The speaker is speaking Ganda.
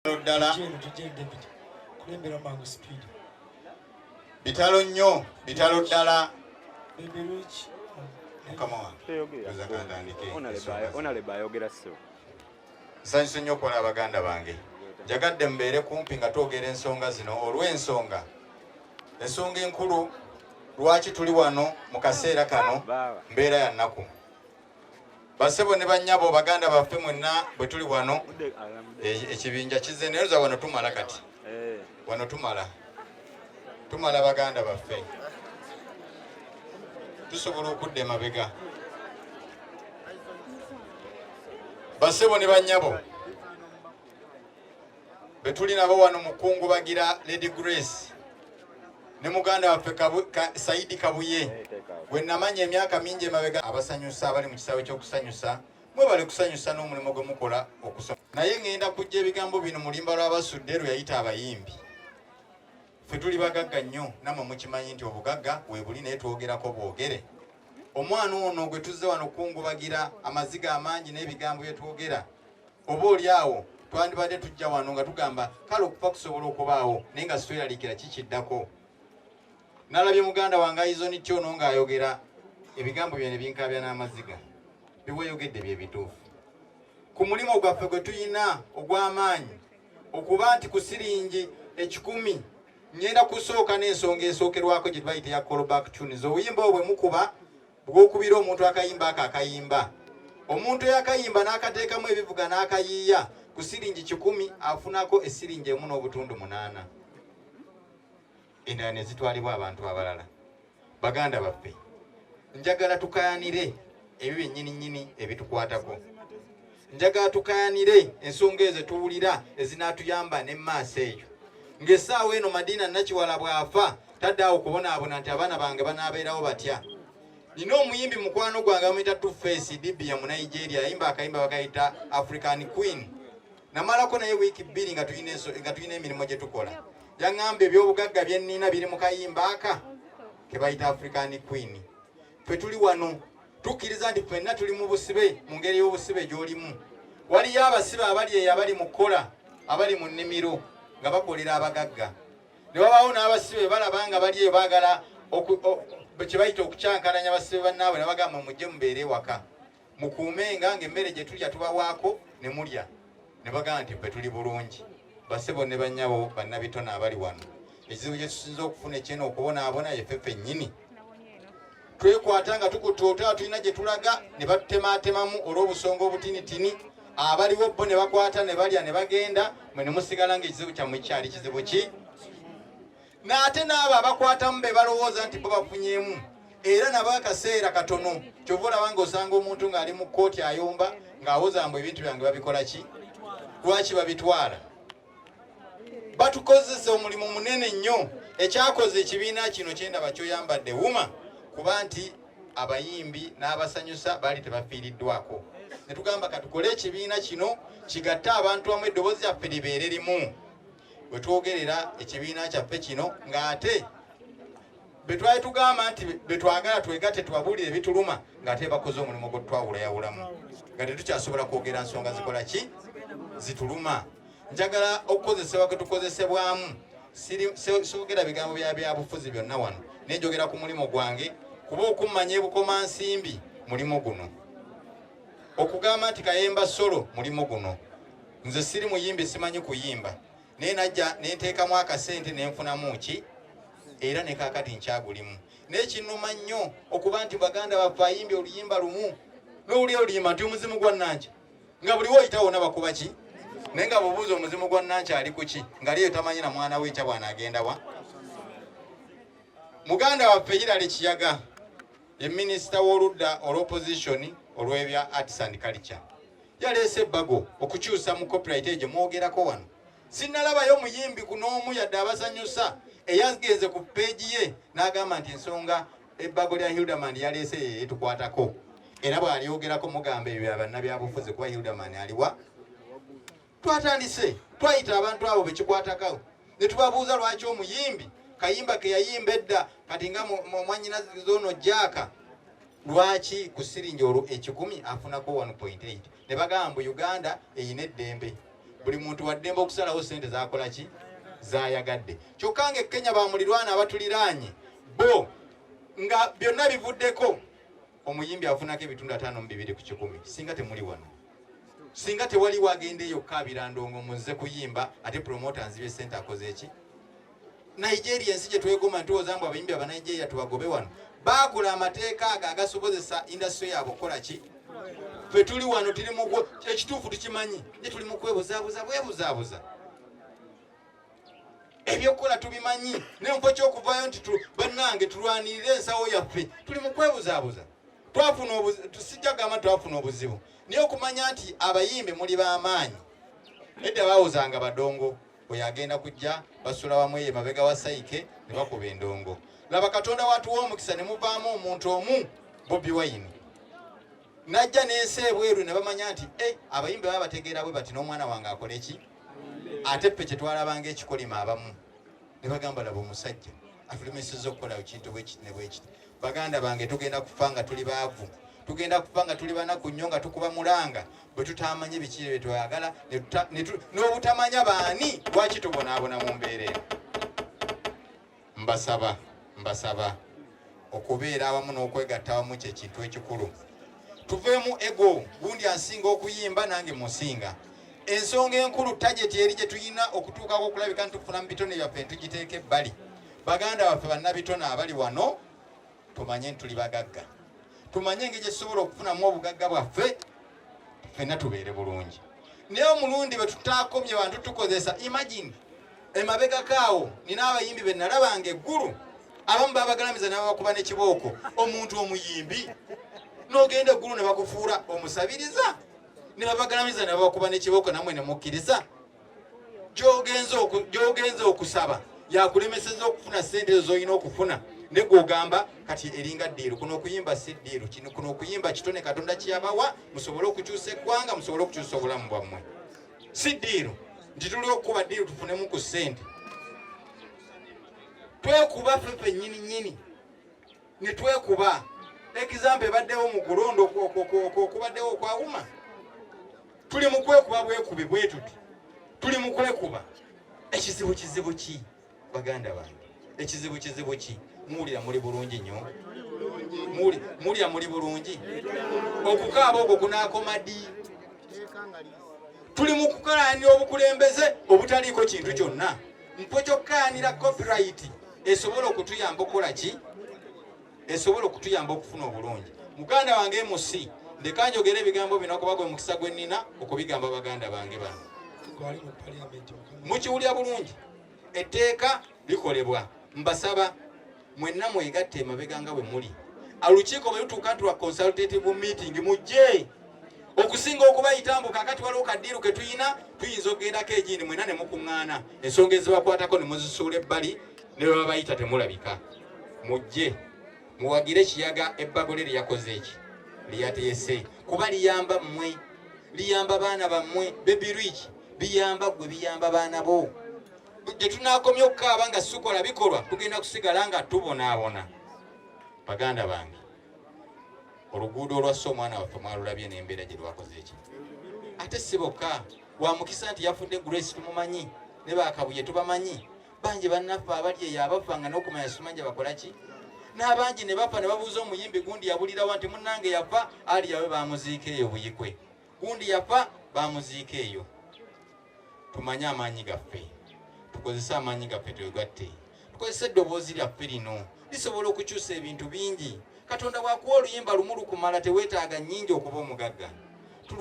ddala bitalo nnyo bitalo ddala mukama nsanyusa nnyo okukola abaganda bange njagadde mbeere kumpi nga twogera ensonga zino olw'ensonga enkulu lwaki tuli wano mu kaseera kano mbeera ya nnaku basebo ne bannyabo baganda baffe mwenna bwe tuli wano ekibinja kizze neeroza wano tumala kati wano tumala baganda baffe tusobola okudda emabega basebo ne bannyabo be tuli nabo wano mukungubagira Lady Grace ne muganda waffe Saidi Kabuye gwe namanya emyaka mingi emabega abasanyusa abali mu kisaawe ky'okusanyusa mwe bali kusanyusa n'omulimu gwe mukola okusoma naye ngenda kujja ebigambo bino mulimba lw'abasudde lwe yayita abayimbi ffe tuli bagagga nnyo nammwe mukimanyi nti obugagga we buli naye twogerako bwogere omwana ono gwe tuzze wano kungubagira amaziga amangi n'ebigambo bye twogera oba oli awo twandibadde tujja wano nga tugamba kale okufa kusobola okubaawo naye nga sitweraliikira kikiddako nalabye muganda wange Aizoni Tyono ng'ayogera ebigambo bye ne binkabya n'amaziga biweyogedde bye bituufu ku mulimu gwaffe gwe tuyina ogw'amaanyi okuba nti ku siringi 10 ngenda kusooka n'ensonga esookerwako gye bayita ya callback tunes obuyimba obwo bwe mukuba bw'okubira omuntu akayimba akayimba omuntu eyakayimba n'akateekamu ebivuga n'akayiiya ku siringi 10 afunako esiringi 1.8 endala ne zitwalibwa abantu abalala baganda baffe njagala tukayanire ebyo byennyini ebitukwatako njagala tukayanire ensonga ezo tuwulira ezinaatuyamba ne maaso eyo ng'essaawa eno Madiina Nakiwala bw'afa taddaawo okubonaabona nti abaana bange banaabeerawo batya nina omuyimbi mukwano gwange bamuyita Two-Face Dibia mu Nigeria yayimba akayimba bakayita African Queen namalako naye wiiki 2 nga tulina emirimu gye tukola yaŋŋamba ebyobugagga bye nnina biri mu kayimba aka ke bayita African Queen ffe tuli wano tukkiriza nti ffenna tuli mu busibe mu ngeri y'obusibe gy'olimu waliyo abasibe abali eyo abali mu kkola abali mu nnimiro nga bakolera abagagga ne wabaawo n'abasibe balaba nga bali eyo baagala kye bayita okucyankalanya abasibe bannaabwe ne bagamba mujje mubeere ewaka mukuumenga ng'emmere gye tulya tubawaako ne mulya ne bagamba nti ffe tuli bulungi basebo ne bannyabo bannabitona abali wano ekizibu kye tusinza okufuna ekyena okubonaabona yeffe ffennyini twekwata nga tukutoota tulina gye tulaga ne batutemaatemamu olw'obusonga obutinitini abaliwo bo ne bakwata ne balya ne bagenda mwe ne musigala ng'ekizibu kyammwe kyali kizibu ki n'ate n'abo abakwatamu be balowooza nti bo bafunyeemu era nabo akaseera katono kyova olaba ng'osanga omuntu ng'ali mu kkooti ayomba ng'awoza mbu ebintu byange babikola ki lwaki babitwala batukozesa omulimu munene nnyo ekyakoze ekibiina kino kyendaba kyoyambadde wuma kuba nti abayimbi n'abasanyusa baali tebafiiriddwako ne tugamba katukole ekibiina kino kigatte abantu wamu eddoboozi lyaffe libeere limu bwe twogerera ekibiina kyaffe kino ng'ate be twali tugamba nti be twagala twegatte tubabuulire bituluma ng'ate bakoze omulimu gwe twawulayawulamu nga tetukyasobola kwogera nsonga zikola ki zituluma njagala okukozesebwa kwe tukozesebwamu soogera bigambo byabufuzi byonna wano naye njogera ku mulimu gwange kuba okummanya ebukomansimbi mulimu guno okugamba nti kayemba solo mulimu guno nze siri muyimbi simanyi kuyimba naye najja nenteekamu akasente nenfunamu ki era ne kaakati nkyagulimu naye kinnuma nnyo okuba nti baganda baffe ayimbi oluyimba lumu n'owuli oluyimba nti omuzimu gwa Nankya nga buli woyita wonna bakuba ki naye nga bubuuza omuzimu gwa Nankya ali ku ki nga liyo tamanyi na mwana we ekya bw'anaagenda wa muganda waffe Irale Kiyaga ye minisita w'oludda olw'opposition olw'ebya arts and culture yaleese ebbago okukyusa mu copyright egyo mwogerako wano sinnalabayo muyimbi kun'omu yadde abasanyusa eyagenze ku peegi ye n'agamba nti ensonga ebbago lya Hildaman yaleese yetukwatako era bw'alyogerako mugamba ebyo bannabyabufuzi kuba Hildaman aliwa twatandise twayita abantu abo bekikwatako ne tubabuuza lwaki omuyimbi kayimba ke yayimba edda kati nga mwanyina zono jaka lwaki ku siringi 10 afunako 1.8 ne bagamba Uganda eyina eddembe buli muntu waddemba okusalawo sente zakola ki zayagadde. Kyokka nga Kenya bamulirwana abatuliraanye bo nga byonna bivuddeko omuyimbi afunako ebitundu 5 ku 100 singa temuli wano, singa tewali wagenda eyo kabira ndongo muze kuyimba ate promoter nzibe sente akoze eki. Nigeria ensi gye twegoma ntuwoza mbu abayimbi aba Nigeria tubagobe wano bakola amateeka ago agasobozesa industry yabo okukola ki. Ffe tuli wano tuli mu ekituufu tukimanyi ye tuli mu kwebuzaabuza bwebuzaabuza ebyokukola tubimanyi n'enfo ky'okuvaayo nti bannange tulwanirire ensawo yaffe tuli mu kwebuzaabuza. Tusijja gamba twafuna obuzibu naye okumanya nti abayimbi muli b'amaanyi. Edda baawuzanga badongo bwe yagenda kujja basula wamu ye mabega wa Saike ne bakuba endongo. Laba Katonda watuwa omukisa ne muvaamu omuntu omu Bobi Wine najja n'ensi ebweru ne bamanya nti abayimbi baba bategeera bwe bati n'omwana wange akola eki. Ate ffe kye twalabanga ekikolima abamu ne bagamba laba omusajja atulemesezza okukola ekintu bwekiti ne bwekiti. Baganda bange tugenda kufa nga tuli baavu, tugenda kufa nga tuli banaku nnyo nga tukuba mulanga bwe tutamanyi biki bye twagala n'obutamanya baani lwaki tubonaabona mu mbeera eno. Mbasaba okubeera awamu n'okwegatta awamu kyekintu ekikulu. Tuveemu ego gundi ansinga okuyimba nange musinga. Ensonga enkulu tajeti eri gye tuyina okutuukako okulabika nti tufuna mu bitone byaffe tugiteeka ebbali. Baganda baffe bannabitone abali wano tumanye nti tuli bagagga, tumanye engeri gye tusobola okufunamu obugagga bwaffe ffenna tubeere bulungi. Naye omulundi bwe tutaakomye bantu tukozesa imagine emabegakaawo nina abayimbi be nalabanga eggulu abamu babagalamiza n'abakuba n'ekibooko. Omuntu omuyimbi n'ogenda eggulu ne bakufuula omusabiriza ne babagalamiza ne babakuba n'ekibooko namwe ne mukkiriza. Gy'ogenza okusaba yakulemeseza okufuna sente z'olina okufuna ne gw'ogamba kati eringa ddiiru kuno okuyimba si ddiiru kino kuno okuyimba kitone Katonda kyabawa musobole okukyusa eggwanga musobole okukyusa obulamu bwammwe. Si ddiiru nti tuli okukuba ddiiru tufunemu ku sente. Twekuba ffe nnyini ne twekuba. Ekizampe ebaddewo mu gulondo okubaddewo okwawuma. Tuli mu kwekuba bwekubi bwe tuti tuli mu kwekuba. Ekizibu ki baganda bange? Ekizibu ki? Muwulira muli bulungi nnyo? Muwulira muli bulungi? Okukaaba okwo kunaakoma ddi? Tuli mu kukalaanira obukulembeze obutaliiko kintu kyonna. Mpo kyokkaanira copyright esobola okutuyamba okukola ki? Esobola okutuyamba okufuna obulungi. Muganda wange MC ndeka njogera ebigambo bino kuba gwe mukisa gwe nnina okubigamba baganda bange bano. Mukiwulira bulungi? Etteeka likolebwa. Mbasaba mwenna mwegatte emabega nga bwe muli. Olukiiko bwe lutuuka nti lwa consultative meeting mujje. Okusinga okubayita kakati waliwo kaddiiru ke tuyinza okugendako egindi mwenna ne mukuŋŋaana. Ensonga ezibakwatako ne muzisuula ebbali ne bwe babayita temulabika. Mujje muwagire kiyaga ebbagole lye yakoze eki lyeyateese kuba liyamba mmwe, liyamba baana bammwe. Baby Rich biyamba gwe, biyamba baana bo. Gye tunaakomya okukaaba nga sikola bikolwa tugenda kusigala nga tubonaabona. Baganda bange oluguudo olwassa omwana waffe mwalulabye n'embeera gye lwakoze eki. Ate si bokka wa mukisa nti yafudde Grace tumumanyi ne baakabuye tubamanyi. Bangi bannaffe abali eyo abafanga n'okumanya sumanja bakola ki? N'abangi ne bafa ne babuuza omuyimbi gundi yabulirawa nti munnange yafa ali yawe bamuziika eyo buyikwe. Gundi yafa bamuziika eyo. Tumanye amaanyi gaffe. Tukozese amaanyi gaffe twegatte. Tukozese eddoboozi lyaffe lino lisobola okukyusa ebintu bingi. Katonda bw'akuwa oluyimba lumu lukumala teweetaaga nnyingi okuba omugagga.